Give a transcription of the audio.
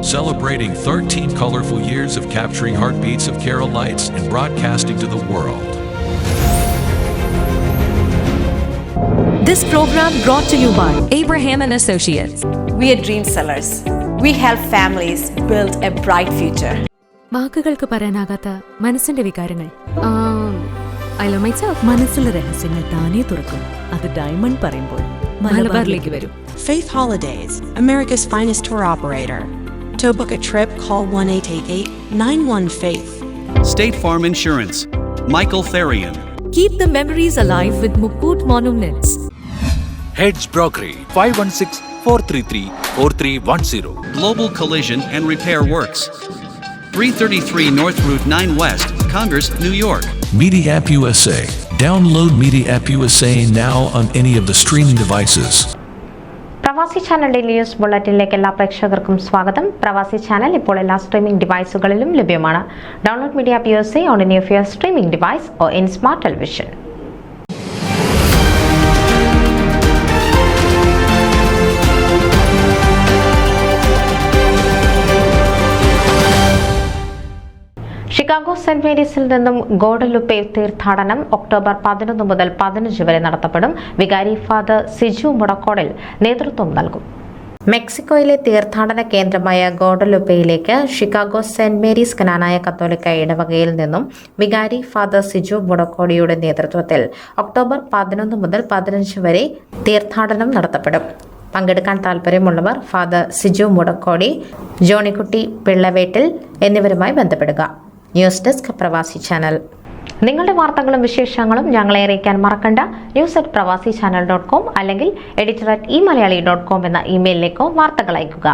celebrating 13 colorful years of capturing heartbeats of Kerala lights and broadcasting to the world. This program brought to you by Abraham and Associates. We are dream sellers. We help families build a bright future. വാക്കുകൾക്ക് പറയാനാകാത്ത മനസ്സിന്റെ വികാരങ്ങൾ. I love myself. മനസ്സിലെ രഹസ്യങ്ങൾ താനേ തുറക്കും. അത് diamond പറയുമ്പോൾ മലബാറിലേക്ക് വരും. Faith Holidays, America's finest tour operator. To book a trip, call 1-888-91-FAITH. State Farm Insurance, Michael Therian. Keep the memories alive with Mukut Monuments. Heads Brokery 516-433-4310. Global Collision and Repair Works, 333 North Route 9 West, Congress, New York. Media App USA. Download Media App USA now on any of the streaming devices. പ്രവാസി channel daily news ബുള്ളറ്റിനിലേക്ക് എല്ലാ പ്രേക്ഷകർക്കും സ്വാഗതം. പ്രവാസി channel ഇപ്പോൾ എല്ലാ streaming ഡിവൈസുകളിലും ലഭ്യമാണ്. Download media app USA on any of your streaming device or in smart television. Chicago saint മേരീസിൽ നിന്നും ഗോഡലുപ്പെ തീർത്ഥാടനം ഒക്ടോബർ 11 മുതൽ 15 വരെ നടത്തപ്പെടും. വികാരി ഫാദർ സിജു മുടക്കോടിൽ നേതൃത്വം നൽകും. മെക്സിക്കോയിലെ തീർത്ഥാടന കേന്ദ്രമായ ഗോഡലുപ്പയിലേക്ക് ഷിക്കാഗോ സെന്റ് മേരീസ് കനാനായ കത്തോലിക്ക ഇടവകയിൽ നിന്നും വികാരി ഫാദർ സിജു മുടക്കോടിയുടെ നേതൃത്വത്തിൽ ഒക്ടോബർ 11 മുതൽ 15 വരെ തീർത്ഥാടനം നടത്തപ്പെടും. പങ്കെടുക്കാൻ താൽപ്പര്യമുള്ളവർ ഫാദർ സിജു മുടക്കോടി, ജോണിക്കുട്ടി പിള്ളവേട്ടിൽ എന്നിവരുമായി ബന്ധപ്പെടുക. ന്യൂസ് ഡെസ്ക് പ്രവാസി ചാനൽ. നിങ്ങളുടെ വാർത്തകളും വിശേഷങ്ങളും ഞങ്ങളെ അറിയിക്കാൻ മറക്കണ്ട. news@pravasichannel.com അല്ലെങ്കിൽ editor@eMalayali.com എന്ന ഇമെയിലിലേക്കോ വാർത്തകൾ അയയ്ക്കുക.